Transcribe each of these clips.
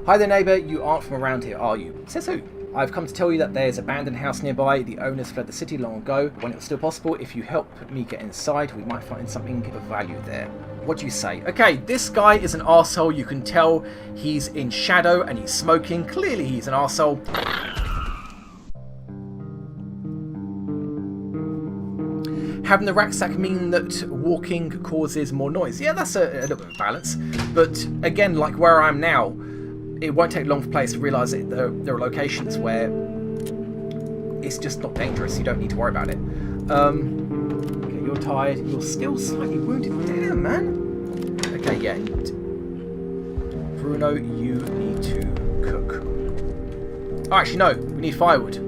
Hi there neighbour, you aren't from around here, are you? Says who? I've come to tell you that there's an abandoned house nearby. The owners fled the city long ago. When it was still possible, if you help me get inside, we might find something of value there. What do you say? Okay, this guy is an arsehole. You can tell he's in shadow and he's smoking. Clearly he's an arsehole. Having the rucksack mean that walking causes more noise? Yeah, that's a little bit of balance. But again, like where I am now, it won't take long for players to realise that there are locations where it's just not dangerous. You don't need to worry about it. Okay, you're tired. You're still slightly wounded. Damn, man. Okay, yeah. Bruno, you need to cook. Oh, actually, no. We need firewood.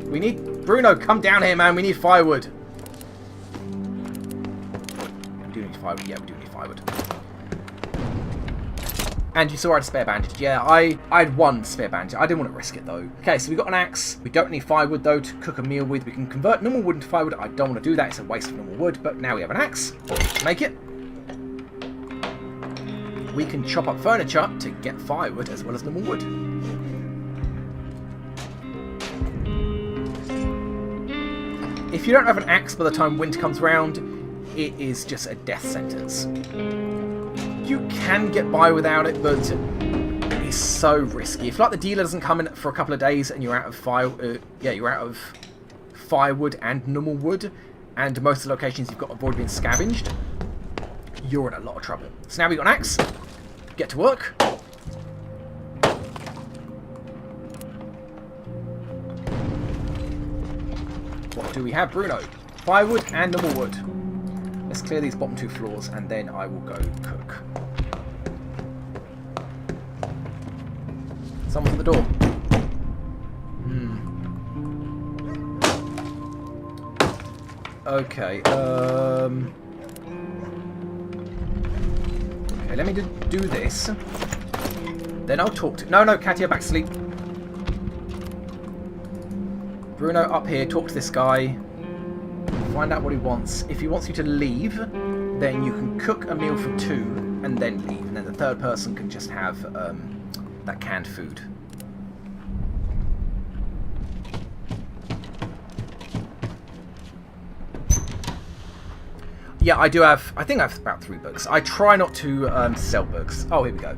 We need... Bruno, come down here, man. We need firewood. We do need firewood. Yeah, we do need firewood. And you saw I had a spare bandage. Yeah, I had one spare bandage. I didn't want to risk it, though. Okay, so we've got an axe. We don't need firewood, though, to cook a meal with. We can convert normal wood into firewood. I don't want to do that. It's a waste of normal wood. But now we have an axe. Make it. We can chop up furniture to get firewood as well as normal wood. If you don't have an axe by the time winter comes around, it is just a death sentence. You can get by without it, but it's so risky. If like the dealer doesn't come in for a couple of days and you're out of you're out of firewood and normal wood, and most of the locations you've got to avoid being scavenged, you're in a lot of trouble. So now we've got an axe. Get to work. What do we have, Bruno? Firewood and normal wood. Let's clear these bottom two floors and then I will go cook. Someone's at the door. Okay, okay, let me do this. Then I'll talk to... No, Katia, back to sleep. Bruno, up here, talk to this guy. Find out what he wants. If he wants you to leave, then you can cook a meal for two and then leave. And then the third person can just have that canned food. Yeah, I do have... I think I have about 3 books. I try not to sell books. Oh, here we go.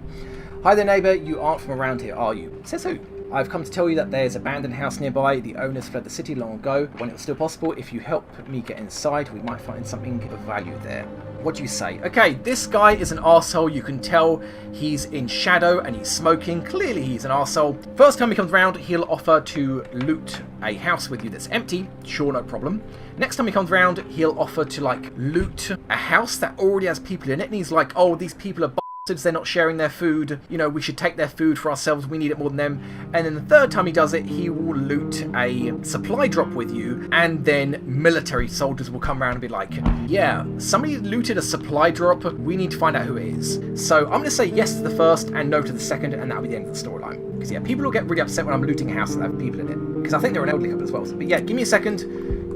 Hi there, neighbour. You aren't from around here, are you? Says who? I've come to tell you that there's an abandoned house nearby. The owners fled the city long ago. When it was still possible, if you help me get inside, we might find something of value there. What do you say? Okay, this guy is an arsehole. You can tell he's in shadow and he's smoking. Clearly he's an arsehole. First time he comes around, he'll offer to loot a house with you that's empty. Sure, no problem. Next time he comes around, he'll offer to, like, loot a house that already has people in it. And he's like, oh, these people are they're not sharing their food, you know, we should take their food for ourselves, we need it more than them. And then the third time he does it, he will loot a supply drop with you, and then military soldiers will come around and be like, yeah, somebody looted a supply drop, we need to find out who it is. So I'm going to say yes to the first and no to the second, and that'll be the end of the storyline. Because yeah, people will get really upset when I'm looting a house that have people in it. Because I think they're an elderly couple as well. But yeah, give me a second.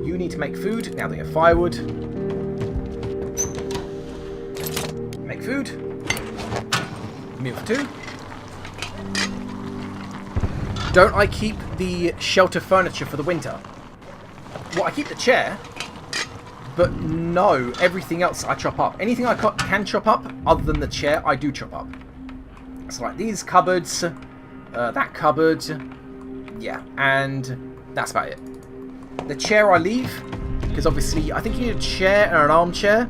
You need to make food. Now they have firewood. Make food. Meal for 2. Don't I keep the shelter furniture for the winter? Well, I keep the chair, but no, everything else I chop up. Anything I can chop up, other than the chair, I do chop up. So like these cupboards, that cupboard, yeah, and that's about it. The chair I leave, because obviously I think you need a chair and an armchair,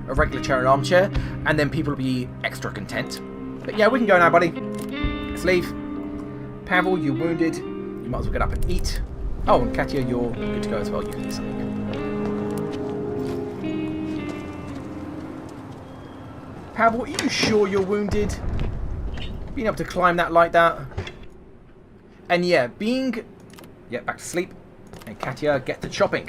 a regular chair and an armchair, and then people will be extra content. But yeah, we can go now, buddy. Let's leave. Pavel, you're wounded. You might as well get up and eat. Oh, and Katia, you're good to go as well. You can eat something. Pavel, are you sure you're wounded? Being able to climb that like that? And yeah, yeah, back to sleep. And Katia, get to chopping.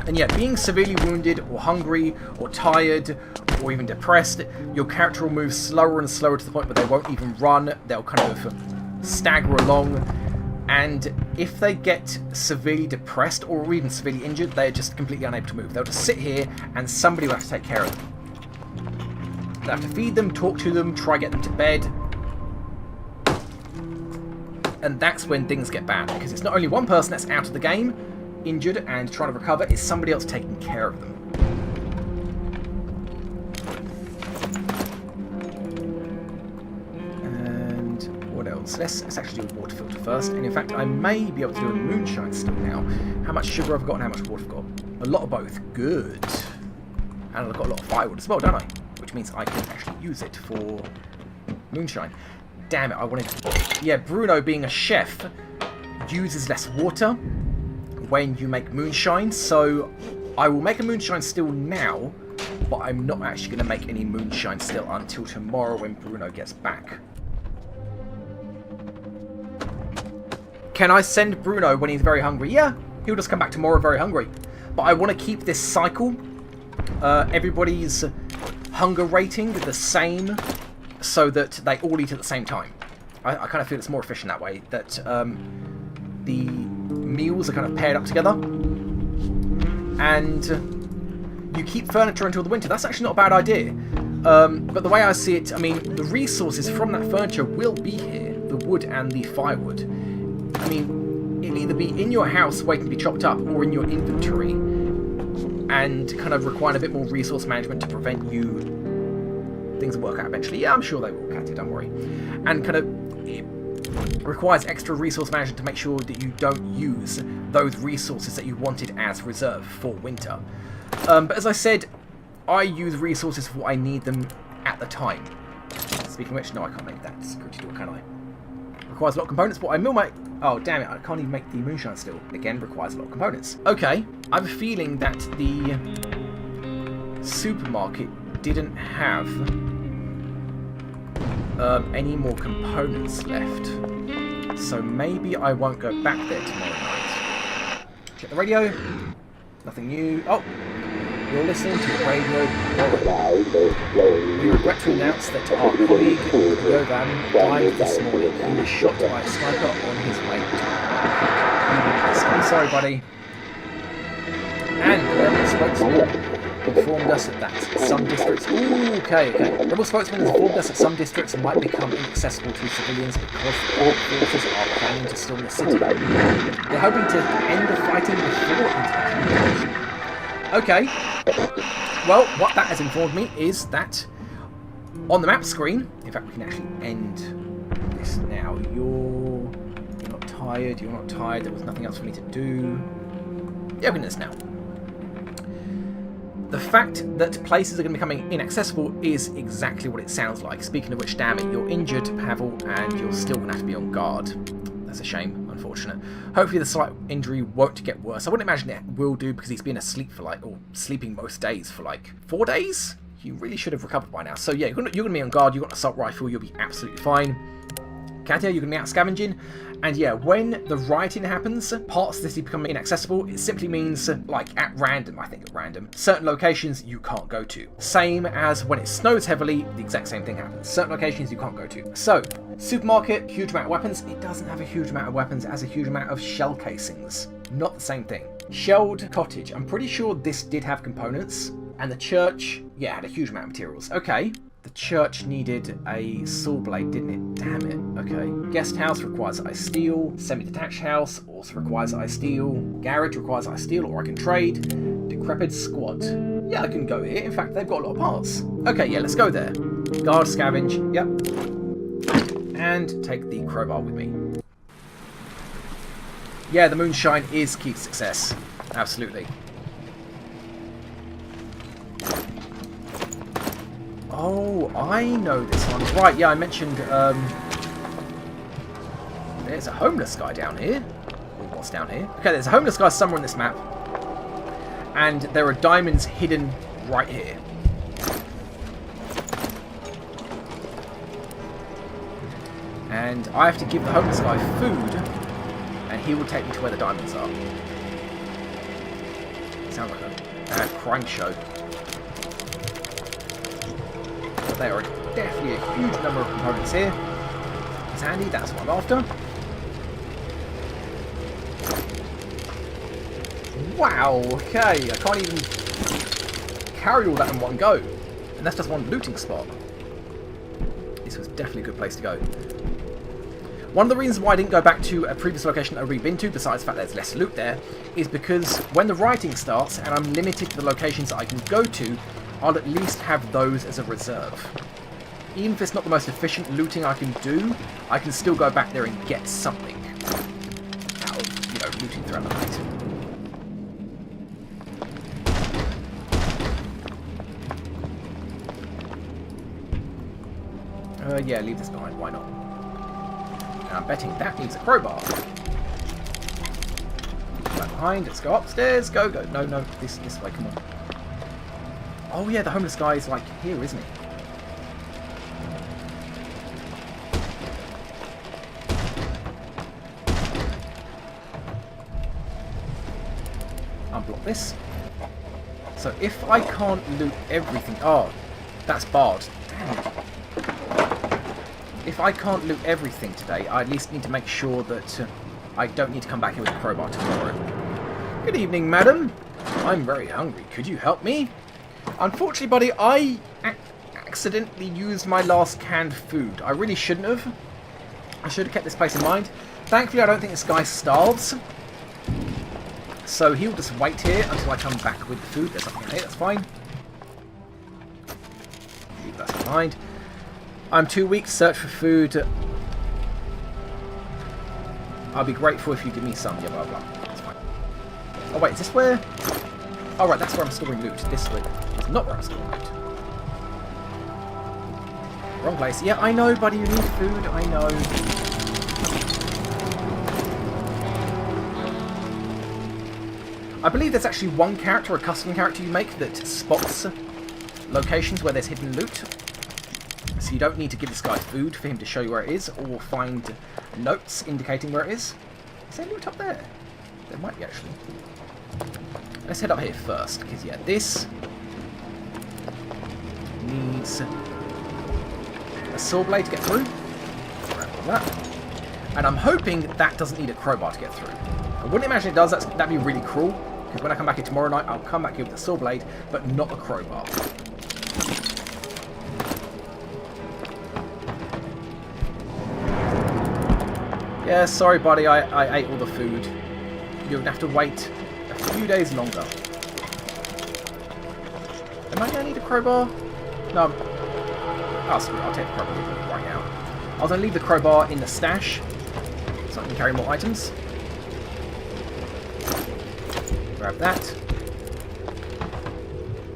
And yeah, being severely wounded or hungry or tired or even depressed, your character will move slower and slower to the point where they won't even run. They'll kind of stagger along. And if they get severely depressed or even severely injured, they're just completely unable to move. They'll just sit here and somebody will have to take care of them. They'll have to feed them, talk to them, try to get them to bed. And that's when things get bad, because it's not only one person that's out of the game, injured and trying to recover, it's somebody else taking care of them. And what else? Let's actually do a water filter first. And in fact, I may be able to do a moonshine still now. How much sugar I've got and how much water I've got. A lot of both. Good. And I've got a lot of firewood as well, don't I? Which means I can actually use it for moonshine. Damn it, I wanted... Yeah, Bruno, being a chef, uses less water when you make moonshine, so I will make a moonshine still now, but I'm not actually going to make any moonshine still until tomorrow when Bruno gets back. Can I send Bruno when he's very hungry? Yeah, he'll just come back tomorrow very hungry. But I want to keep this cycle, everybody's hunger rating the same, so that they all eat at the same time. I kind of feel it's more efficient that way, that the meals are kind of paired up together. And you keep furniture until the winter. That's actually not a bad idea. But the way I see it, I mean, the resources from that furniture will be here, the wood and the firewood. I mean, it'll either be in your house waiting to be chopped up or in your inventory, and kind of require a bit more resource management to prevent you... Things will work out eventually. Yeah, I'm sure they will, Katia, don't worry. And kind of it requires extra resource management to make sure that you don't use those resources that you wanted as reserve for winter. But as I said, I use resources for what I need them at the time. Speaking of which, no, I can't make that security door, can I? Requires a lot of components, but I will make... Oh, damn it, I can't even make the moonshine still. Again, requires a lot of components. Okay, I have a feeling that the supermarket didn't have any more components left, so maybe I won't go back there tomorrow night. Check the radio. Nothing new. Oh, you're listening to Radio Warren. We regret to announce that our colleague Yovan died this morning. He was shot by a sniper on his way to... I'm sorry, buddy. And Rebel spokesman informed us that some districts... Okay. Rebel spokesman has informed us that some districts might become inaccessible to civilians because the armed forces are planning to storm the city. They're hoping to end the fighting before international intervention. Okay. Well, what that has informed me is that on the map screen... In fact, we can actually end this now. You're not tired. You're not tired. There was nothing else for me to do. Yeah, we can do this now. The fact that places are going to be becoming inaccessible is exactly what it sounds like. Speaking of which, damn it, you're injured, Pavel, and you're still going to have to be on guard. That's a shame, unfortunate. Hopefully the slight injury won't get worse. I wouldn't imagine it will do, because he's been asleep for or sleeping most days for 4 days? You really should have recovered by now. So yeah, you're going to be on guard, you've got an assault rifle, you'll be absolutely fine. Katia, you're going to be out scavenging. And yeah, when the rioting happens, parts of the city become inaccessible, it simply means, at random, certain locations you can't go to. Same as when it snows heavily, the exact same thing happens. Certain locations you can't go to. So, supermarket, huge amount of weapons. It doesn't have a huge amount of weapons, it has a huge amount of shell casings. Not the same thing. Shelled cottage. I'm pretty sure this did have components. And the church, yeah, had a huge amount of materials. Okay. The church needed a saw blade, didn't it? Damn it. Okay. Guest house requires ice steel. Semi-detached house also requires ice steel. Garage requires ice steel, or I can trade. Decrepit squad. Yeah, I can go here. In fact, they've got a lot of parts. Okay, yeah, let's go there. Guard, scavenge. Yep. And take the crowbar with me. Yeah, the moonshine is key to success. Absolutely. Oh, I know this one. Right, yeah, I mentioned, there's a homeless guy down here. Or what's down here? Okay, there's a homeless guy somewhere on this map. And there are diamonds hidden right here. And I have to give the homeless guy food, and he will take me to where the diamonds are. Sounds like a crime show. There are definitely a huge number of components here. It's handy, that's what I'm after. Wow, okay, I can't even carry all that in one go. And that's just one looting spot. This was definitely a good place to go. One of the reasons why I didn't go back to a previous location that I've already been to, besides the fact there's less loot there, is because when the writing starts and I'm limited to the locations that I can go to, I'll at least have those as a reserve. Even if it's not the most efficient looting I can do, I can still go back there and get something out of, you know, looting throughout the night. Yeah, leave this behind, why not? Now I'm betting that needs a crowbar. That behind, let's go upstairs, go. No, this way, come on. Oh yeah, the homeless guy is like here, isn't he? Unblock this. So if I can't loot everything... Oh, that's barred. Damn it. If I can't loot everything today, I at least need to make sure that I don't need to come back here with a crowbar tomorrow. Good evening, madam. I'm very hungry. Could you help me? Unfortunately, buddy, I accidentally used my last canned food. I really shouldn't have. I should have kept this place in mind. Thankfully, I don't think this guy starves. So he'll just wait here until I come back with the food. There's something in here, that's fine. Leave that behind. I'm too weak to search for food. I'll be grateful if you give me some. Yeah, blah, blah. That's fine. Oh, wait, is this where... Oh, right, that's where I'm storing loot. This way. It's not where I'm storing loot. Wrong place. Yeah, I know, buddy, you need food. I know. I believe there's actually one character, a custom character you make, that spots locations where there's hidden loot. So you don't need to give this guy food for him to show you where it is, or find notes indicating where it is. Is there loot up there? There might be, actually. Let's head up here first, because, yeah, this needs a saw blade to get through. Grab all that. And I'm hoping that doesn't need a crowbar to get through. I wouldn't imagine it does. That'd be really cruel, because when I come back here tomorrow night, I'll come back here with a saw blade, but not a crowbar. Yeah, sorry buddy, I ate all the food. You're going to have to wait a few days longer. Am I going to need a crowbar? No. Oh, screw it, I'll take the crowbar with me right now. I was going to leave the crowbar in the stash, so I can carry more items. Grab that.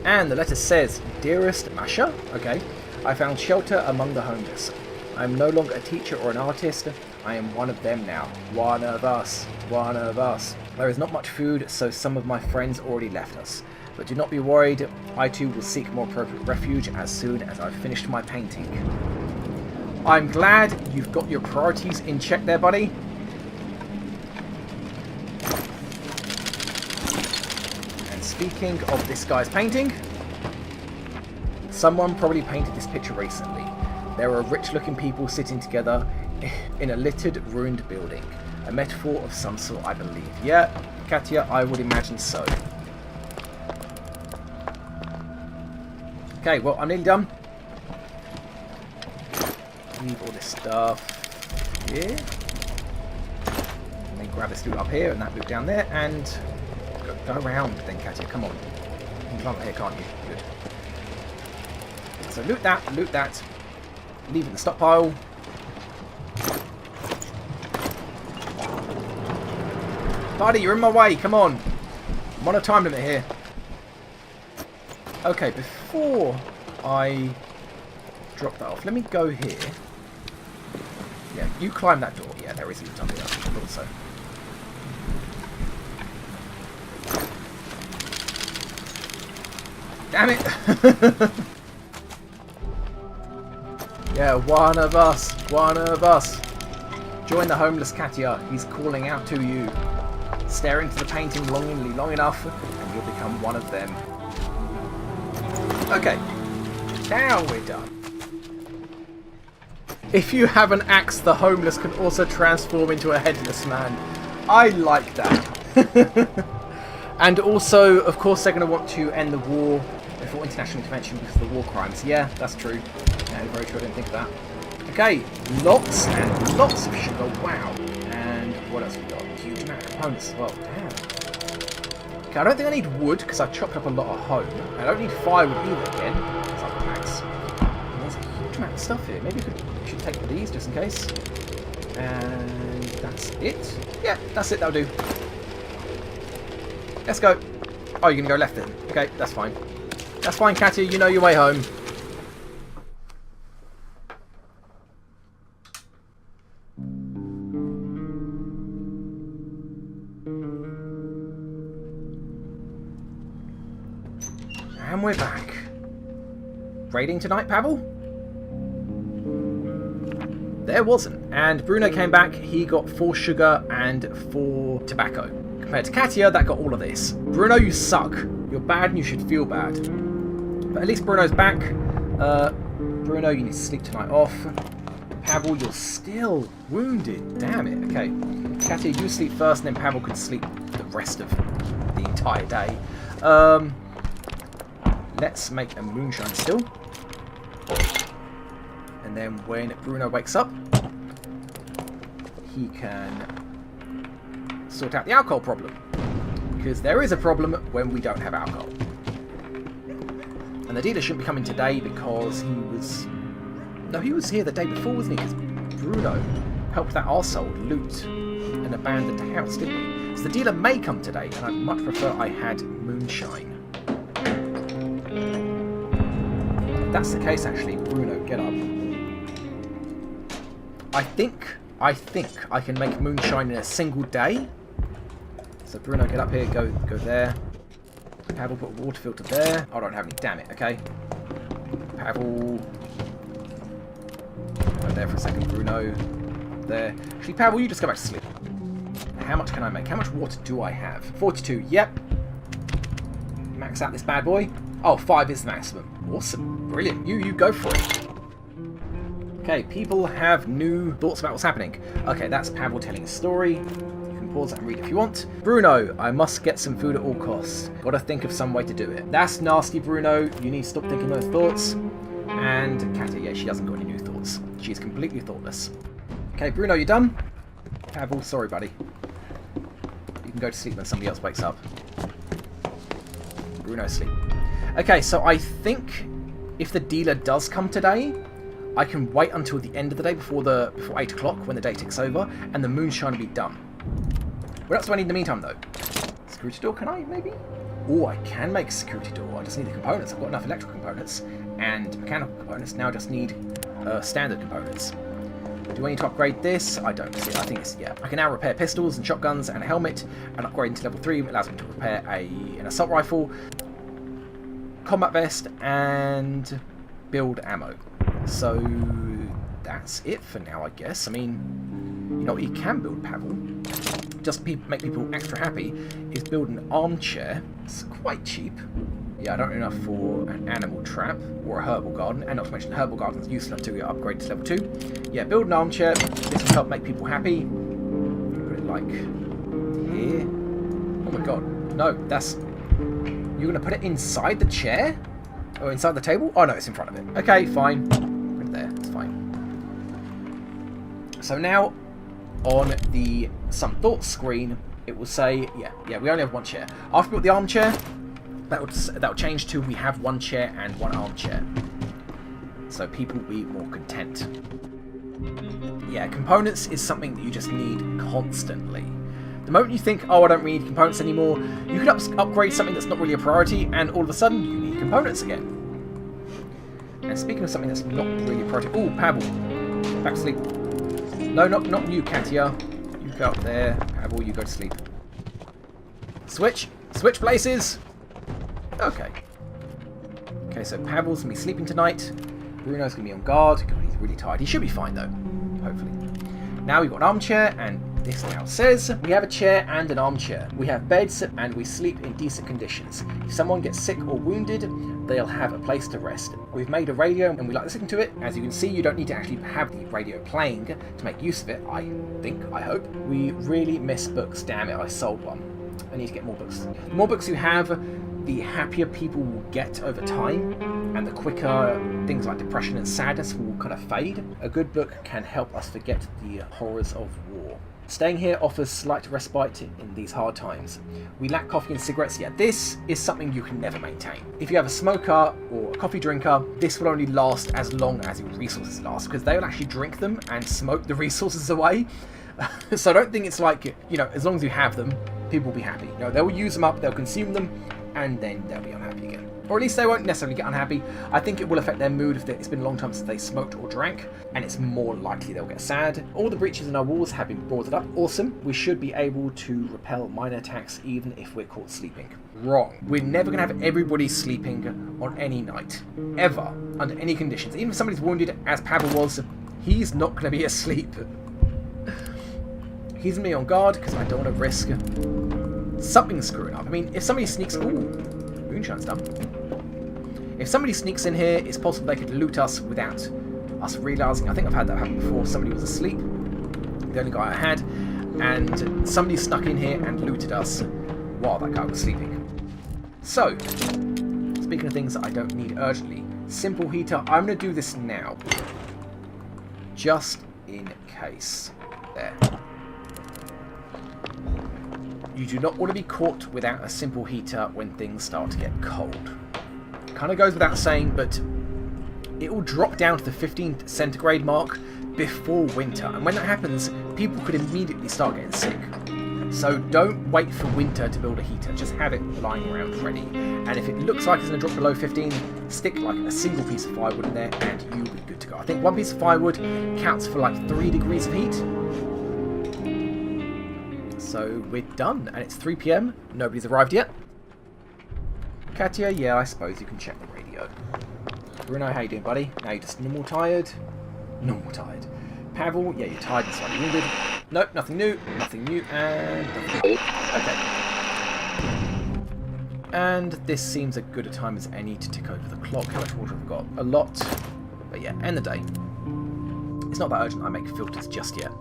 And the letter says, Dearest Masha, okay, I found shelter among the homeless. I am no longer a teacher or an artist. I am one of them now. One of us. One of us. There is not much food, so some of my friends already left us. But do not be worried. I too will seek more appropriate refuge as soon as I've finished my painting. I'm glad you've got your priorities in check there, buddy. And speaking of this guy's painting, someone probably painted this picture recently. There are rich-looking people sitting together in a littered, ruined building. A metaphor of some sort, I believe. Yeah, Katya, I would imagine so. Okay, well, I'm nearly done. Leave all this stuff here. And then grab this loot up here and that loot down there. And go around then, Katya. Come on. You can climb up here, can't you? Good. So loot that. Leave it in the stockpile. Buddy, you're in my way. Come on. I'm on a time limit here. Okay, before I drop that off, let me go here. Yeah, you climb that door. Yeah, there is a loot up here. I thought so. Damn it! Yeah, one of us. One of us. Join the homeless Katya. He's calling out to you. Stare into the painting longingly long enough, and you'll become one of them. Okay. Now we're done. If you have an axe, the homeless can also transform into a headless man. I like that. And also, of course, they're going to want to end the war before international intervention because of the war crimes. Yeah, that's true. Yeah, very true. I didn't think of that. Okay, lots and lots of sugar. Wow. And what else we got? Huge amount of components as well. Damn. Okay, I don't think I need wood because I've chopped up a lot at home. I don't need firewood either again. It's like max. And there's a huge amount of stuff here. Maybe we should take these just in case. And that's it. Yeah, that's it. That'll do. Let's go. Oh, you're going to go left then. Okay, that's fine. That's fine, Katia. You know your way home. And we're back. Raiding tonight, Pavel? There wasn't. And Bruno came back. He got 4 sugar and 4 tobacco. Compared to Katia, that got all of this. Bruno, you suck. You're bad and you should feel bad. But at least Bruno's back. Bruno, you need to sleep tonight off. Pavel, you're still wounded. Damn it. Okay. Katia, you sleep first, and then Pavel can sleep the rest of the entire day. Let's make a moonshine still. And then when Bruno wakes up, he can sort out the alcohol problem. Because there is a problem when we don't have alcohol. And the dealer shouldn't be coming today because he was... No, he was here the day before, wasn't he? Because Bruno helped that arsehole loot an abandoned house, didn't he? So the dealer may come today, and I'd much prefer I had moonshine. If that's the case, actually, Bruno, get up. I think I can make moonshine in a single day. So Bruno, get up here, go there. Pavel, put a water filter there. I don't have any, damn it, okay. Pavel. Go there for a second, Bruno. There. Actually, Pavel, you just go back to sleep. How much can I make? How much water do I have? 42, yep. Max out this bad boy. Oh, 5 is the maximum. Awesome. Brilliant. You go for it. Okay, people have new thoughts about what's happening. Okay, that's Pavel telling a story. You can pause that and read if you want. Bruno, I must get some food at all costs. Gotta think of some way to do it. That's nasty, Bruno. You need to stop thinking those thoughts. And Katia, yeah, she hasn't got any new thoughts. She's completely thoughtless. Okay, Bruno, you done? Pavel, sorry, buddy. You can go to sleep when somebody else wakes up. Bruno, sleep. Okay, so I think if the dealer does come today, I can wait until the end of the day before 8 o'clock when the day ticks over, and the moonshine will be done. What else do I need in the meantime, though? Security door, can I, maybe? Oh, I can make a security door. I just need the components. I've got enough electrical components and mechanical components. Now I just need standard components. Do I need to upgrade this? I don't see it. I think it's, yeah. I can now repair pistols and shotguns and a helmet, and upgrading to level 3 allows me to repair an assault rifle, combat vest, and build ammo. So that's it for now, I guess. I mean, you know what you can build, Pavel? Just make people extra happy, is build an armchair. It's quite cheap. Yeah, I don't know enough for an animal trap or a herbal garden, and not to mention the herbal garden is useful until you upgrade to level 2. Yeah, build an armchair. This will help make people happy. Put it like here. Oh my god. No, that's... You're going to put it inside the chair? Or inside the table? Oh no, it's in front of it. Okay, fine. Put it there, it's fine. So now, on the Some Thoughts screen, it will say, yeah, we only have 1 chair. After we built the armchair, that will change to we have 1 chair and 1 armchair. So people will be more content. Yeah, components is something that you just need constantly. The moment you think, oh, I don't need components anymore, you could upgrade something that's not really a priority, and all of a sudden you need components again. And speaking of something that's not really a priority... Oh, Pavel. Back to sleep. No, not you, Katia. You go up there. Pavel, you go to sleep. Switch. Switch places. Okay. Okay, so Pavel's going to be sleeping tonight. Bruno's going to be on guard. God, he's really tired. He should be fine, though. Hopefully. Now we've got an armchair, and this now says we have a chair and an armchair. We have beds, and we sleep in decent conditions. If someone gets sick or wounded, they'll have a place to rest. We've made a radio, and we like listening to it. As you can see, you don't need to actually have the radio playing to make use of it, I think, I hope. We really miss books. Damn it, I sold one. I need to get more books. The more books you have, the happier people will get over time, and the quicker things like depression and sadness will kind of fade. A good book can help us forget the horrors of war. Staying here offers slight respite in these hard times. We lack coffee and cigarettes, yet this is something you can never maintain. If you have a smoker or a coffee drinker, this will only last as long as your resources last, because they will actually drink them and smoke the resources away. So I don't think it's like, you know, as long as you have them, people will be happy. You know, they'll use them up, they'll consume them, and then they'll be unhappy again. Or at least they won't necessarily get unhappy. I think it will affect their mood if it's been a long time since they smoked or drank, and it's more likely they'll get sad. All the breaches in our walls have been boarded up. Awesome. We should be able to repel minor attacks even if we're caught sleeping. Wrong. We're never going to have everybody sleeping on any night. Ever. Under any conditions. Even if somebody's wounded, as Pavel was, he's not going to be asleep. He's going to be on guard because I don't want to risk something screwing up. I mean, if somebody sneaks... Ooh, moonshine's done. If somebody sneaks in here, it's possible they could loot us without us realising. I think I've had that happen before. Somebody was asleep, the only guy I had, and somebody snuck in here and looted us while that guy was sleeping. So, speaking of things that I don't need urgently, simple heater. I'm going to do this now, just in case. There. You do not want to be caught without a simple heater when things start to get cold. Kind of goes without saying, but it will drop down to the 15 centigrade mark before winter, and when that happens, people could immediately start getting sick. So don't wait for winter to build a heater, just have it lying around ready. And if it looks like it's going to drop below 15, stick like a single piece of firewood in there and you'll be good to go. I think one piece of firewood counts for like 3 degrees of heat. So we're done, and it's 3 PM. Nobody's arrived yet. Katya, yeah, I suppose you can check the radio. Bruno, how you doing, buddy? Now you're just normal tired? Normal tired. Pavel, yeah, you're tired and slightly wounded. Nope, nothing new, and nothing new. Okay. And this seems as good a time as any to tick over the clock. How much water have we got? A lot. But yeah, end the day. It's not that urgent I make filters just yet.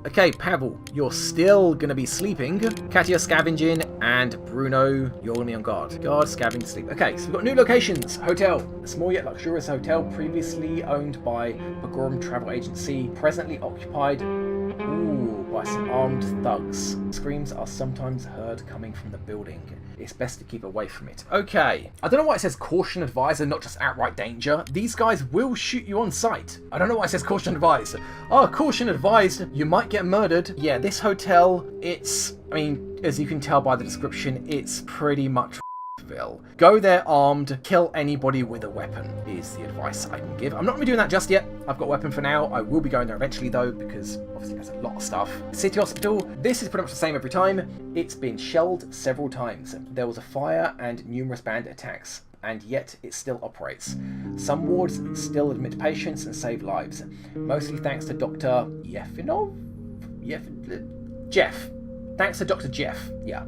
Okay, Pavel, you're still going to be sleeping. Katya, scavenging, and Bruno, you're going to be on guard. Guard, scavenge, sleep. Okay, so we've got new locations. Hotel. A small yet luxurious hotel previously owned by Pagorum Travel Agency, presently occupied by some armed thugs. Screams are sometimes heard coming from the building. It's best to keep away from it. Okay. I don't know why it says caution advised and not just outright danger. These guys will shoot you on sight. I don't know why it says caution advised. Oh, caution advised. You might get murdered. Yeah, this hotel, it's... I mean, as you can tell by the description, it's pretty much... Go there armed, kill anybody with a weapon is the advice I can give. I'm not going to be doing that just yet. I've got a weapon for now. I will be going there eventually though, because obviously there's a lot of stuff. City Hospital, this is pretty much the same every time. It's been shelled several times. There was a fire and numerous bandit attacks, and yet it still operates. Some wards still admit patients and save lives, mostly thanks to Dr. Jeff. Thanks to Dr. Jeff, yeah,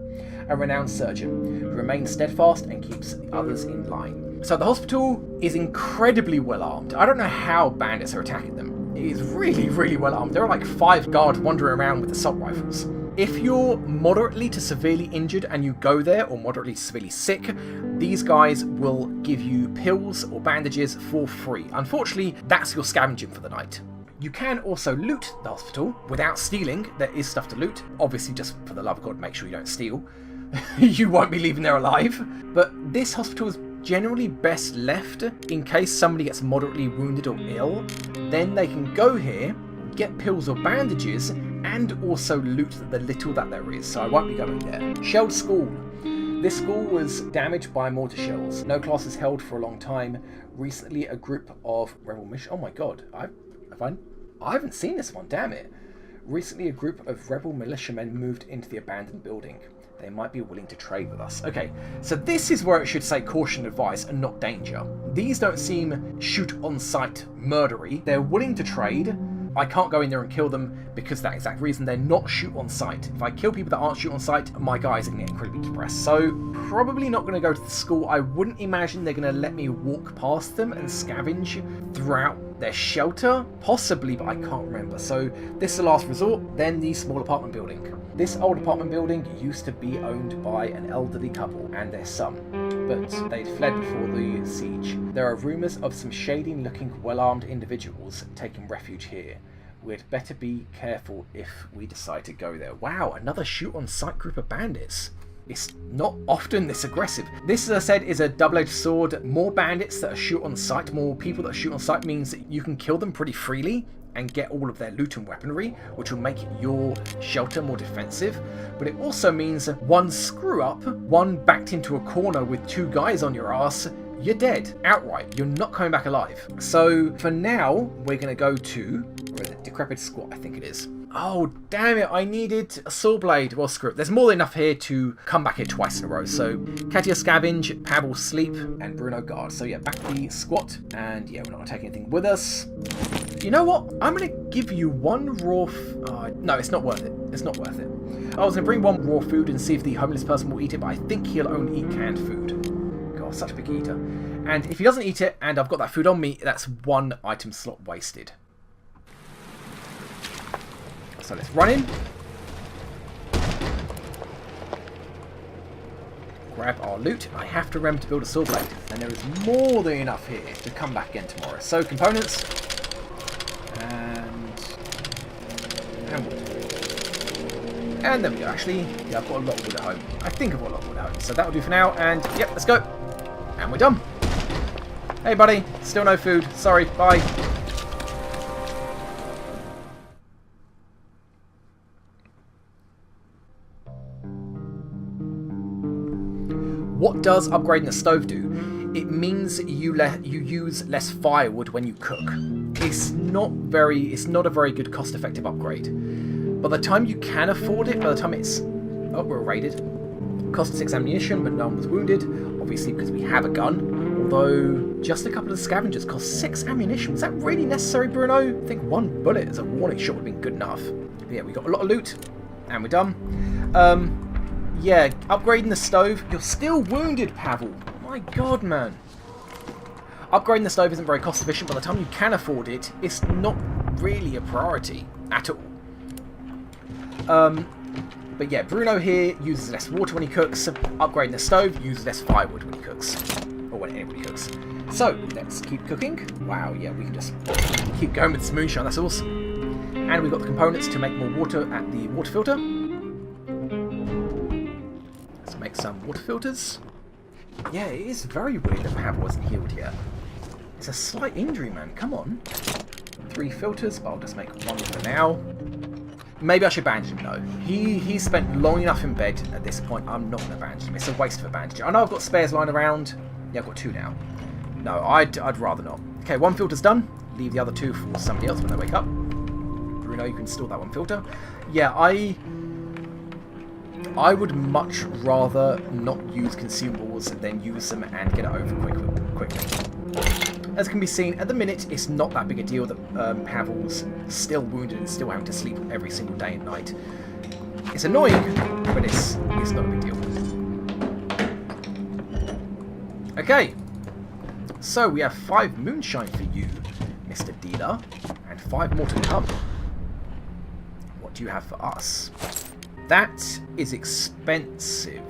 a renowned surgeon who remains steadfast and keeps the others in line. So the hospital is incredibly well armed. I don't know how bandits are attacking them. It is really, really well armed. There are like 5 guards wandering around with assault rifles. If you're moderately to severely injured and you go there, or moderately to severely sick, these guys will give you pills or bandages for free. Unfortunately, that's your scavenging for the night. You can also loot the hospital without stealing. There is stuff to loot. Obviously, just for the love of God, make sure you don't steal. You won't be leaving there alive. But this hospital is generally best left in case somebody gets moderately wounded or ill. Then they can go here, get pills or bandages, and also loot the little that there is. So I won't be going there. Shelled school. This school was damaged by mortar shells. No classes held for a long time. Recently, a group of rebel mission... Oh my God. I haven't seen this one, damn it. Recently, a group of rebel militiamen moved into the abandoned building. They might be willing to trade with us. Okay, so this is where it should say caution advice and not danger. These don't seem shoot on sight murdery. They're willing to trade. I can't go in there and kill them because of that exact reason. They're not shoot on sight. If I kill people that aren't shoot on sight, my guys are going to get incredibly depressed. So probably not going to go to the school. I wouldn't imagine they're going to let me walk past them and scavenge throughout their shelter. Possibly, but I can't remember. So this is the last resort. Then the small apartment building. This old apartment building used to be owned by an elderly couple and their son, but they'd fled before the siege. There are rumours of some shady-looking, well-armed individuals taking refuge here. We'd better be careful if we decide to go there. Wow, another shoot-on-sight group of bandits. It's not often this aggressive. This, as I said, is a double-edged sword. More bandits that are shoot on sight, more people that are shoot on sight means that you can kill them pretty freely and get all of their loot and weaponry, which will make your shelter more defensive. But it also means one screw up, one backed into a corner with two guys on your ass, you're dead outright. You're not coming back alive. So for now, we're going to go to Decrepit Squat, I think it is. Oh, damn it, I needed a saw blade. Well, screw it. There's more than enough here to come back here twice in a row. So, Katia scavenge, Pavel sleep, and Bruno guard. So yeah, back the squat. And yeah, we're not going to take anything with us. You know what? I'm going to give you one raw... no, it's not worth it. It's not worth it. I was going to bring one raw food and see if the homeless person will eat it, but I think he'll only eat canned food. God, such a big eater. And if he doesn't eat it, and I've got that food on me, that's one item slot wasted. So let's run in. Grab our loot. I have to remember to build a saw blade. And there is more than enough here to come back again tomorrow. So components. And wood. And there we go. Actually, yeah, I've got a lot of wood at home. I think I've got a lot of wood at home. So that'll do for now. And yep, let's go. And we're done. Hey buddy, still no food. Sorry, bye. What does upgrading the stove do? It means you use less firewood when you cook. It's not a very good cost-effective upgrade. By the time you can afford it, by the time it's... Oh, we're raided. Cost 6 ammunition, but no one was wounded. Obviously, because we have a gun. Although, just a couple of scavengers cost 6 ammunition. Was that really necessary, Bruno? I think one bullet as a warning shot would have been good enough. But yeah, we got a lot of loot. And we're done. Yeah, upgrading the stove. You're still wounded, Pavel. My God, man. Upgrading the stove isn't very cost efficient. By the time you can afford it, it's not really a priority at all. But yeah, Bruno here uses less water when he cooks. Upgrading the stove uses less firewood when he cooks. Or when anybody cooks. So, let's keep cooking. Wow, yeah, we can just keep going with this moonshine. That's awesome. And we've got the components to make more water at the water filter. Make some water filters. Yeah, it is very weird that Pavel wasn't healed yet. It's a slight injury, man. Come on. 3 filters, but I'll just make 1 for now. Maybe I should bandage him, though. He's spent long enough in bed at this point. I'm not going to bandage him. It's a waste of a bandage. I know I've got spares lying around. Yeah, I've got 2 now. No, I'd rather not. Okay, 1 filter's done. Leave the other 2 for somebody else when they wake up. Bruno, you can store that 1 filter. Yeah, I would much rather not use consumables than use them and get it over quickly. As can be seen, at the minute, it's not that big a deal that Pavel's still wounded and still having to sleep every single day and night. It's annoying, but it's not a big deal. Okay, so we have 5 moonshine for you, Mr. Dealer, and 5 more to come. What do you have for us? That is expensive.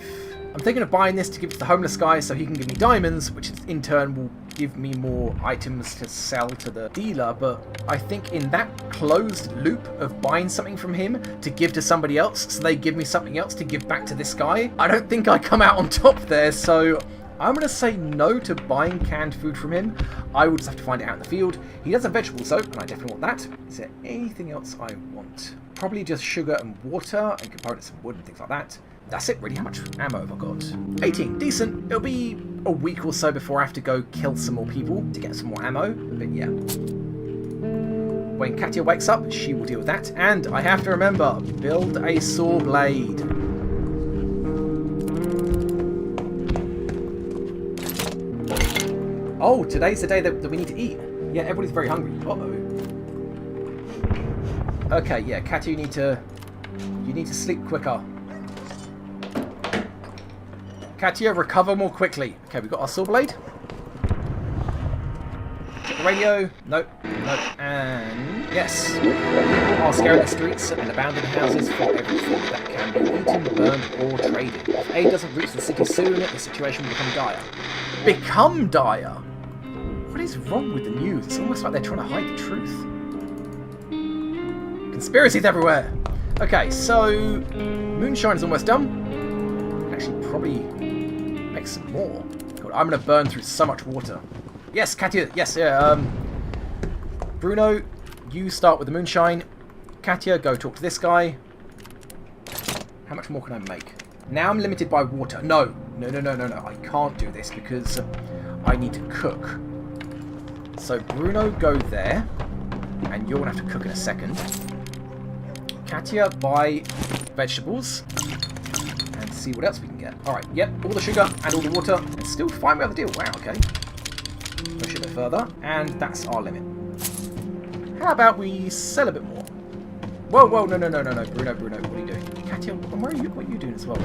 I'm thinking of buying this to give to the homeless guy so he can give me diamonds, which in turn will give me more items to sell to the dealer, but I think in that closed loop of buying something from him to give to somebody else, so they give me something else to give back to this guy, I don't think I come out on top there, so I'm going to say no to buying canned food from him. I will just have to find it out in the field. He does have vegetable soap, and I definitely want that. Is there anything else I want? Probably just sugar and water and components and wood and things like that. That's it, really. How much ammo have I got? 18. Decent. It'll be a week or so before I have to go kill some more people to get some more ammo. But yeah. When Katia wakes up, she will deal with that. And I have to remember, build a saw blade. Oh, today's the day that we need to eat. Yeah, everybody's very hungry. Uh-oh. Okay, yeah, Katia, you need to sleep quicker. Katia, recover more quickly. Okay, we've got our saw blade. Check the radio. Nope. Nope. And yes. People are scaring the streets and abandoned houses for everything that can be eaten, burned, or traded. If aid doesn't reach the city soon, the situation will become dire. Become dire? What is wrong with the news? It's almost like they're trying to hide the truth. Conspiracies everywhere! Okay, so moonshine is almost done. Actually, probably make some more. God, I'm going to burn through so much water. Yes, Katia, yes, yeah. Bruno, you start with the moonshine. Katia, go talk to this guy. How much more can I make? Now I'm limited by water. No. I can't do this because I need to cook. So Bruno, go there. And you're going to have to cook in a second. Katia, buy vegetables. And see what else we can get. Alright, yep, all the sugar and all the water. And still fine with the deal. Wow, okay. Push it a bit further. And that's our limit. How about we sell a bit more? Whoa, no. Bruno, what are you doing? Katia, where are you? What are you doing as well?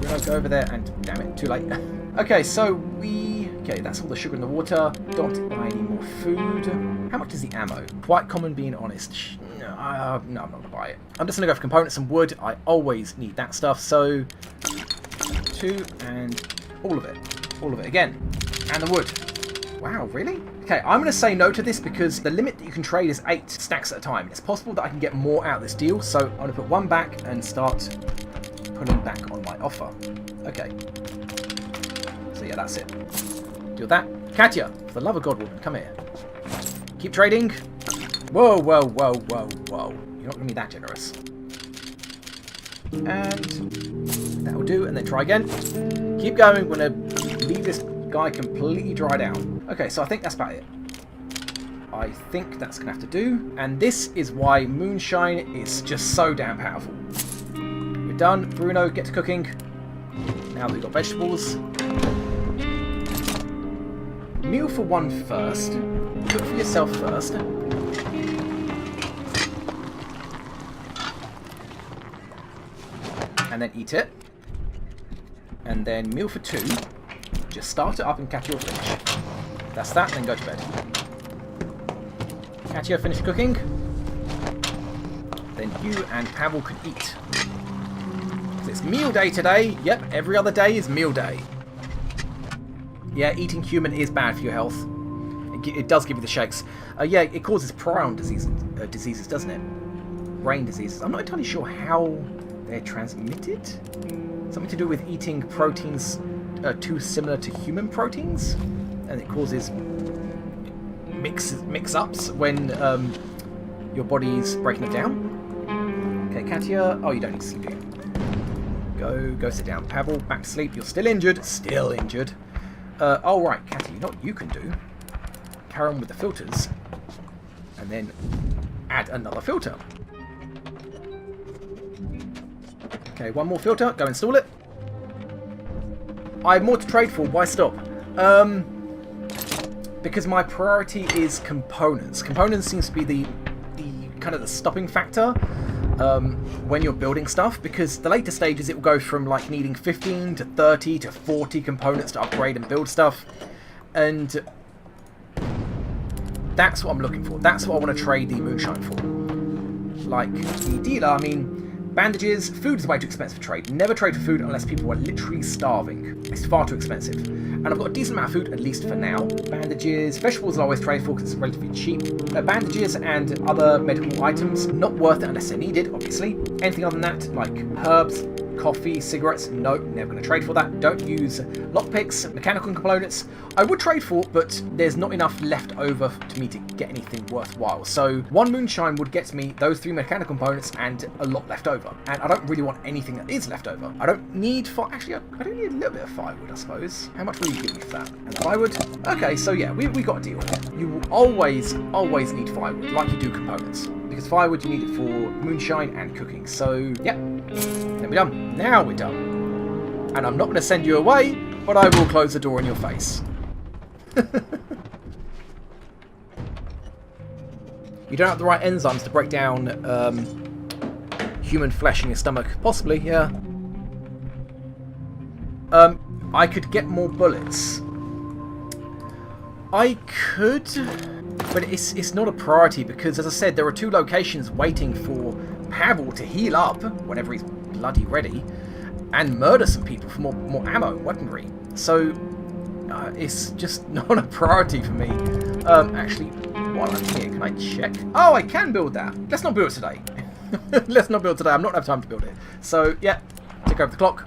Bruno, go over there and... Damn it, too late. Okay, so we... Okay, that's all the sugar in the water. Don't buy any more food. How much is the ammo? Quite common, being honest. No, I'm not going to buy it. I'm just going to go for components and wood. I always need that stuff. So, 2 and all of it. All of it again. And the wood. Wow, really? Okay, I'm going to say no to this because the limit that you can trade is 8 stacks at a time. It's possible that I can get more out of this deal, so I'm going to put 1 back and start putting back on my offer. Okay. So yeah, that's it. Deal that. Katia, for the love of God, woman, come here. Keep trading. Whoa. You're not going to be that generous. And that'll do, and then try again. Keep going. We're going to leave this guy completely dry down. Okay, so I think that's about it. I think that's going to have to do. And this is why moonshine is just so damn powerful. We're done. Bruno, get to cooking. Now that we've got vegetables. Meal for one first. Cook for yourself first. And then eat it. And then meal for 2. Just start it up and Katia will finish. That's that, then go to bed. Katia, finish cooking. Then you and Pavel can eat. It's meal day today. Yep, every other day is meal day. Yeah, eating human is bad for your health. It does give you the shakes. Yeah, it causes prion diseases, doesn't it? Brain diseases. I'm not entirely sure how they're transmitted. Something to do with eating proteins too similar to human proteins, and it causes mix-ups when your body's breaking it down. Okay, Katia. Oh, you don't need to sleep. Go sit down. Pavel, back to sleep. You're still injured. Still injured. Oh, right, Katia, you know what you can do? Carry on with the filters, and then add another filter. Okay, one more filter. Go install it. I have more to trade for. Why stop? Because my priority is components. Components seems to be the kind of the stopping factor when you're building stuff. Because the later stages, it will go from like needing 15 to 30 to 40 components to upgrade and build stuff, and that's what I'm looking for. That's what I want to trade the moonshine for. Like the dealer, I mean. Bandages, food is way too expensive to trade. Never trade for food unless people are literally starving. It's far too expensive. And I've got a decent amount of food, at least for now. Bandages, vegetables I always trade for because it's relatively cheap. Bandages and other medical items, not worth it unless they're needed, obviously. Anything other than that, like herbs, coffee, cigarettes, no, never going to trade for that. Don't use lockpicks, mechanical components. I would trade for, but there's not enough left over to me to get anything worthwhile. So 1 moonshine would get me those 3 mechanical components and a lot left over. And I don't really want anything that is left over. I don't need actually, I don't need a little bit of firewood, I suppose. How much will you give me for that? And firewood? Okay, so yeah, we got a deal here. You will always need firewood, like you do components. Because firewood, you need it for moonshine and cooking. So, yeah. Then we're done. Now we're done. And I'm not going to send you away, but I will close the door in your face. You don't have the right enzymes to break down human flesh in your stomach. Possibly, yeah. I could get more bullets. I could, but it's not a priority because, as I said, there are 2 locations waiting for Pavel to heal up whenever he's bloody ready and murder some people for more ammo and weaponry. So it's just not a priority for me. Actually, while I'm here, can I check? Oh, I can build that. Let's not build it today. Let's not build today. I'm not going to have time to build it. So, yeah, take over the clock.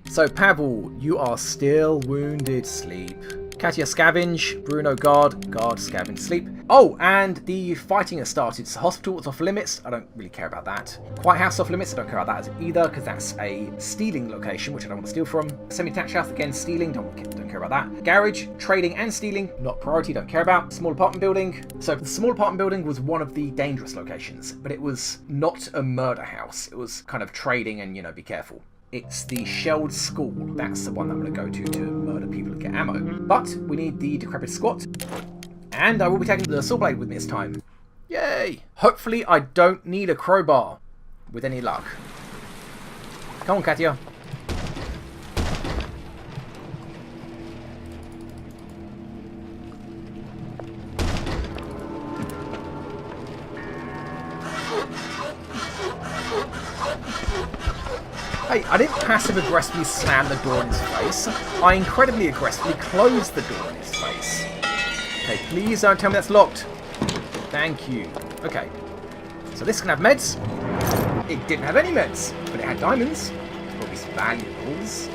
So, Pavel, you are still wounded. Sleep. Katya, scavenge. Bruno, guard. Guard, scavenge, sleep. Oh, and the fighting has started. So, hospital is off limits. I don't really care about that. White House off limits. I don't care about that either, because that's a stealing location, which I don't want to steal from. Semi-detached house, again, stealing. Don't care about that. Garage, trading and stealing. Not priority. Don't care about. Small apartment building. So, the small apartment building was one of the dangerous locations, but it was not a murder house. It was kind of trading and, be careful. It's the shelled school. That's the one that I'm going to go to murder people and get ammo. But we need the decrepit squat. And I will be taking the saw blade with me this time. Yay! Hopefully I don't need a crowbar. With any luck. Come on, Katya. Hey, I didn't passive-aggressively slam the door in his face. I incredibly aggressively closed the door in his face. Okay, please don't tell me that's locked. Thank you. Okay. So this can have meds. It didn't have any meds, but it had diamonds. Probably some valuables.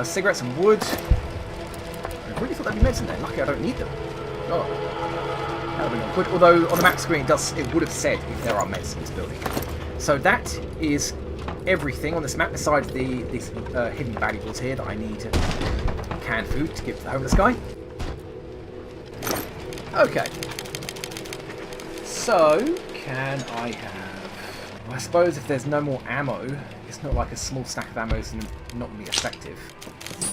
Cigarettes and wood. I really thought there'd be meds in there. Lucky I don't need them. Oh. That would have been awkward. Although on the map screen it would have said if there are meds in this building. So that is everything on this map besides these hidden valuables here that I need canned food to give to the homeless guy. Okay. So, can I have... I suppose if there's no more ammo, it's not like a small stack of ammo is not really effective.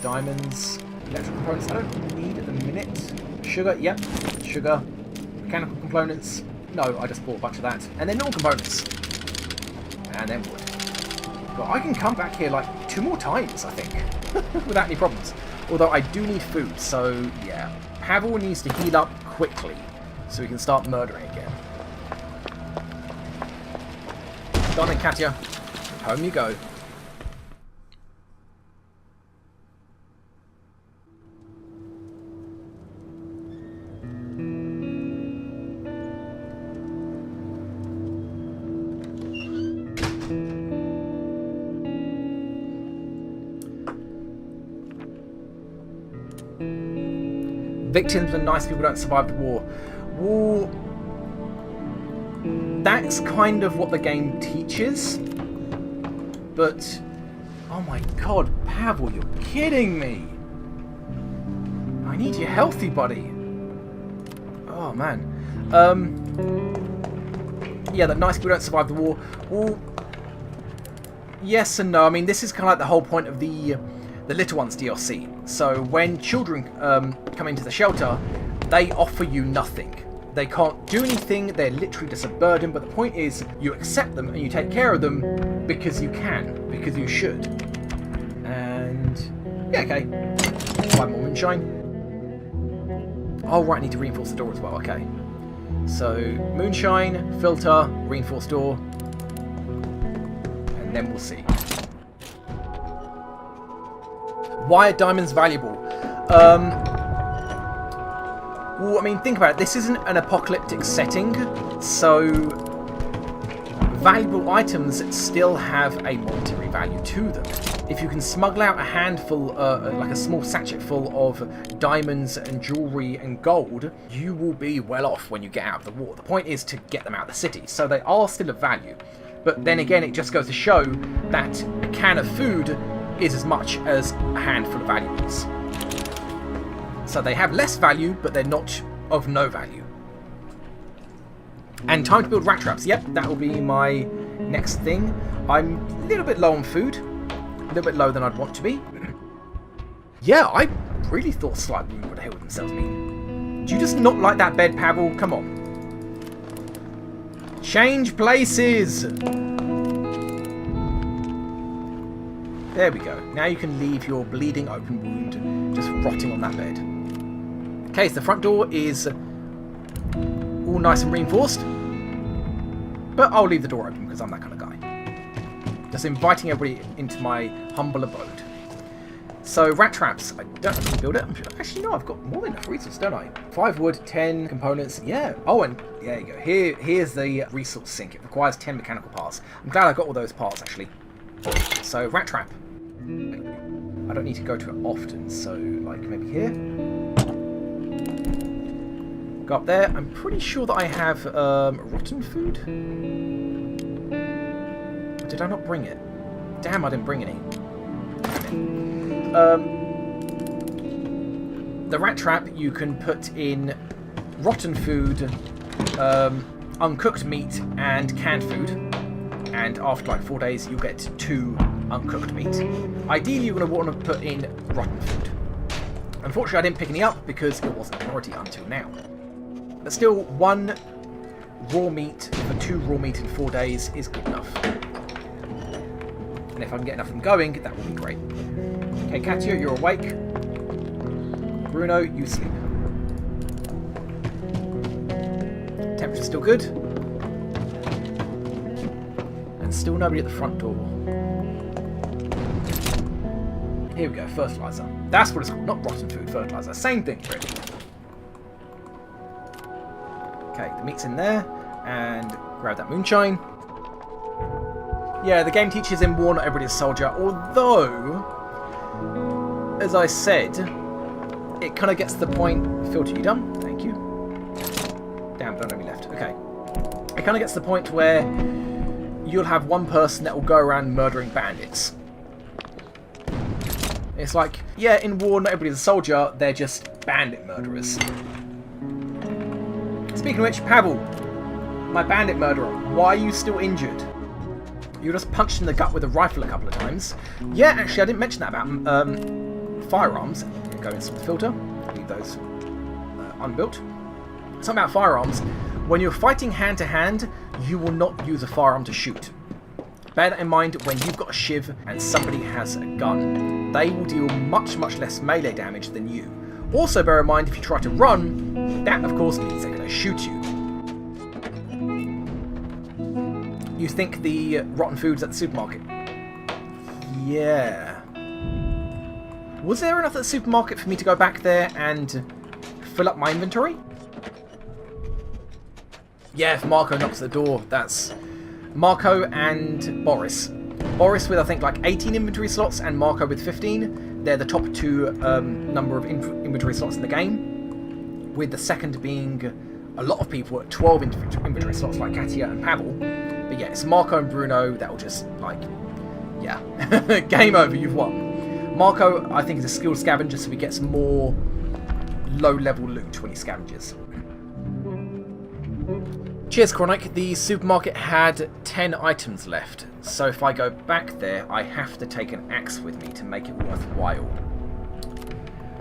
Diamonds, electrical components I don't need at the minute. Sugar, yep. Sugar. Mechanical components. No, I just bought a bunch of that. And then normal components. And then wood. But I can come back here like 2 more times, I think, without any problems. Although I do need food, so yeah. Pavel needs to heal up quickly so we can start murdering again. Done then, Katya. Home you go. Victims and nice people don't survive the war. War... That's kind of what the game teaches. But... Oh my god, Pavel, you're kidding me! I need you healthy, buddy. Oh, man. Yeah, that nice people don't survive the war. Well... Yes and no. I mean, this is kind of like the whole point of the Little Ones DLC. So when children come into the shelter, they offer you nothing. They can't do anything, they're literally just a burden, but the point is you accept them and you take care of them because you can, because you should. And yeah, okay. 5 more moonshine. Oh right, I need to reinforce the door as well, okay. So moonshine, filter, reinforce door, and then we'll see. Why are diamonds valuable? Well, I mean, think about it. This isn't an apocalyptic setting, so valuable items still have a monetary value to them. If you can smuggle out a handful, like a small sachet full of diamonds and jewellery and gold, you will be well off when you get out of the war. The point is to get them out of the city, so they are still of value. But then again, it just goes to show that a can of food is as much as a handful of valuables. So they have less value, but they're not of no value. And time to build rat traps. Yep, that will be my next thing. I'm a little bit low on food. A little bit lower than I'd want to be. Yeah, I really thought Slight Wound would heal themselves. I mean, do you just not like that bed, Pavel? Come on. Change places! There we go. Now you can leave your bleeding open wound just rotting on that bed. Okay, so the front door is all nice and reinforced. But I'll leave the door open because I'm that kind of guy. Just inviting everybody into my humble abode. So, rat traps. I don't have to build it. Actually, no, I've got more than enough resources, don't I? 5 wood, 10 components. Yeah. Oh, and there you go. Here's the resource sink. It requires 10 mechanical parts. I'm glad I got all those parts, actually. So, rat trap. I don't need to go to it often, so, like, maybe here. Go up there. I'm pretty sure that I have rotten food. Did I not bring it? Damn, I didn't bring any. The rat trap, you can put in rotten food, uncooked meat, and canned food. And after like 4 days, you'll get 2 uncooked meat. Ideally, you're going to want to put in rotten food. Unfortunately, I didn't pick any up because it wasn't a priority until now. But still, 1 raw meat for 2 raw meat in 4 days is good enough. And if I can get enough of them going, that would be great. Okay, Katya, you're awake. Bruno, you sleep. Temperature's still good. And still nobody at the front door. Here we go, fertilizer. That's what it's called, not rotten food, fertilizer. Same thing, really. Okay, the meat's in there. And grab that moonshine. Yeah, the game teaches in war not everybody's a soldier, although, as I said, it kind of gets to the point... Filter, you done? Thank you. Damn, don't have any left. Okay. It kind of gets to the point where you'll have one person that will go around murdering bandits. It's like, yeah, in war not everybody's a soldier, they're just bandit murderers. Speaking of which, Pavel, my bandit murderer, why are you still injured? You were just punched in the gut with a rifle a couple of times. Yeah, actually, I didn't mention that about firearms. Go into the filter. Leave those unbuilt. Something about firearms. When you're fighting hand-to-hand, you will not use a firearm to shoot. Bear that in mind when you've got a shiv and somebody has a gun. They will deal much, much less melee damage than you. Also bear in mind, if you try to run, that, of course, means they're going to shoot you. You think the rotten food's at the supermarket? Yeah. Was there enough at the supermarket for me to go back there and fill up my inventory? Yeah, if Marco knocks at the door, that's Marco and Boris. Boris with, I think, like 18 inventory slots and Marco with 15. They're the top 2 number of inventory slots in the game, with the second being a lot of people at 12 inventory slots like Katya and Pavel. But yeah, it's Marco and Bruno that'll just, like, yeah. Game over, you've won. Marco, I think, is a skilled scavenger, so he gets more low-level loot when he scavenges. Cheers, Chronic. The supermarket had 10 items left, so if I go back there, I have to take an axe with me to make it worthwhile.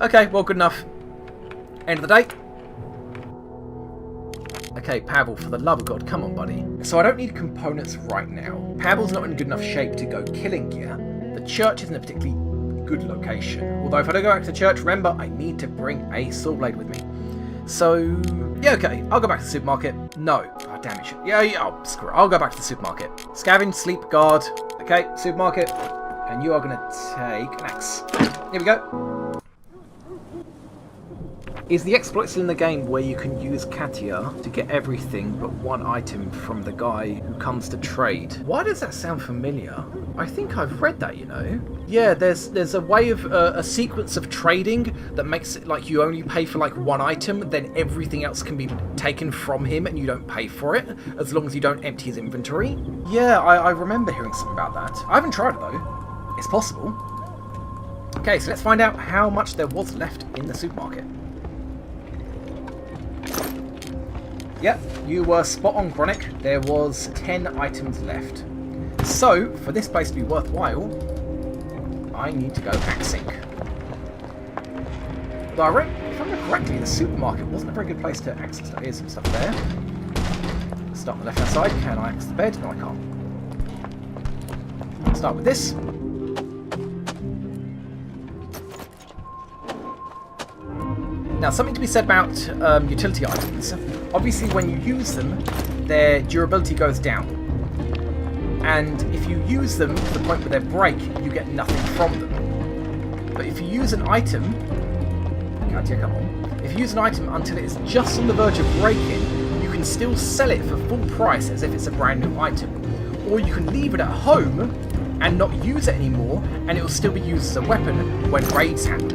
Okay, well, good enough. End of the day. Okay, Pavel, for the love of God, come on, buddy. So I don't need components right now. Pavel's not in good enough shape to go killing gear. The church isn't a particularly good location. Although if I don't go back to the church, remember, I need to bring a saw blade with me. So, yeah, okay, I'll go back to the supermarket. No. Oh, damn it. Yeah, oh, screw it. I'll go back to the supermarket. Scavenge, sleep, guard. Okay, supermarket. And you are going to take an axe. Here we go. Is the exploit still in the game where you can use Katya to get everything but one item from the guy who comes to trade? Why does that sound familiar? I think I've read that, you know. Yeah, there's a way of a sequence of trading that makes it like you only pay for like one item, then everything else can be taken from him and you don't pay for it, as long as you don't empty his inventory. Yeah, I remember hearing something about that. I haven't tried it though. It's possible. Okay, so let's find out how much there was left in the supermarket. Yep, you were spot on, Chronic. There was 10 items left. So, for this place to be worthwhile, I need to go axing. Though if I remember correctly, the supermarket wasn't a very good place to access stuff. Here's some stuff there. Start on the left-hand side. Can I access the bed? No, I can't. Start with this. Now, something to be said about utility items. Obviously, when you use them, their durability goes down. And if you use them to the point where they break, you get nothing from them. But if you use an item... come on. If you use an item until it is just on the verge of breaking, you can still sell it for full price as if it's a brand new item. Or you can leave it at home and not use it anymore, and it will still be used as a weapon when raids happen.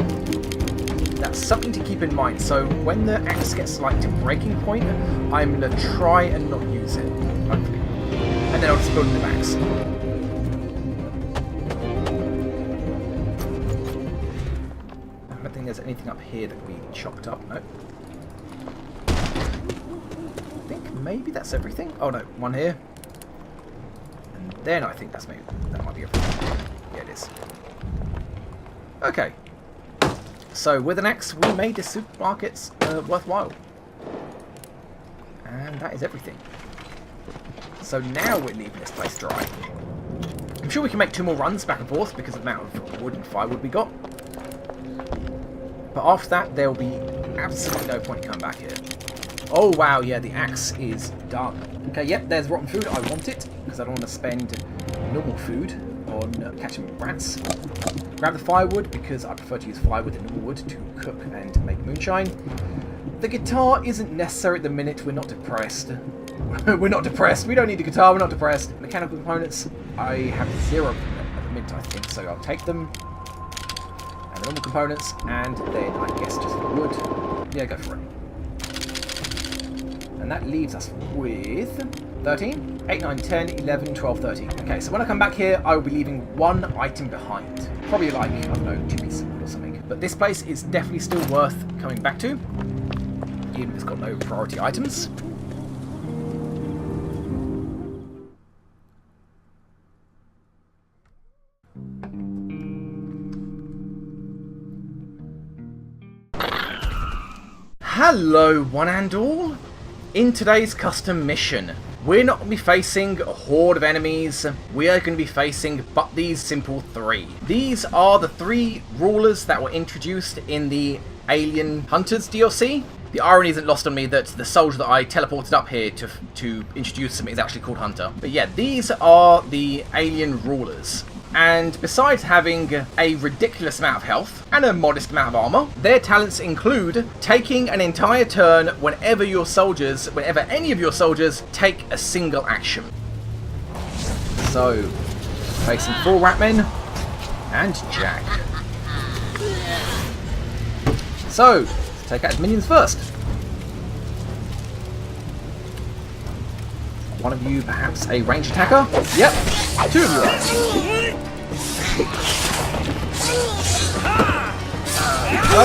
That's something to keep in mind. So when the axe gets like to breaking point, I'm going to try and not use it, hopefully. And then I'll just build a new axe. I don't think there's anything up here that we chopped up. No. I think maybe that's everything. Oh no, one here. And then I think that might be everything. Yeah, it is. Okay. So with an axe, we made the supermarkets worthwhile. And that is everything. So now we're leaving this place dry. I'm sure we can make 2 more runs back and forth because of the amount of wood and firewood we got. But after that, there will be absolutely no point in coming back here. Oh wow, yeah, the axe is done. Okay, yep, there's rotten food. I want it because I don't want to spend normal food on catching rats. Grab the firewood because I prefer to use firewood than normal wood to cook and make moonshine. The guitar isn't necessary at the minute. We're not depressed. We're not depressed. We don't need the guitar. We're not depressed. Mechanical components, I have 0 at the minute, I think. So I'll take them. And the normal components. And then I guess just the wood. Yeah, go for it. And that leaves us with 13, 8, 9, 10, 11, 12, 13. Okay, so when I come back here, I will be leaving 1 item behind. Probably like, I don't know, 2 pieces of wood or something. But this place is definitely still worth coming back to. Even if it's got no priority items. Hello, one and all. In today's custom mission, we're not going to be facing a horde of enemies. We are going to be facing but these simple 3. These are the 3 rulers that were introduced in the Alien Hunters DLC. The irony isn't lost on me that the soldier that I teleported up here to introduce him is actually called Hunter. But yeah, these are the alien rulers. And besides having a ridiculous amount of health and a modest amount of armor, their talents include taking an entire turn whenever any of your soldiers take a single action. So, facing 4 Ratmen and Jack. So, let's take out his minions first. One of you perhaps a range attacker? Yep, 2 of you are. No,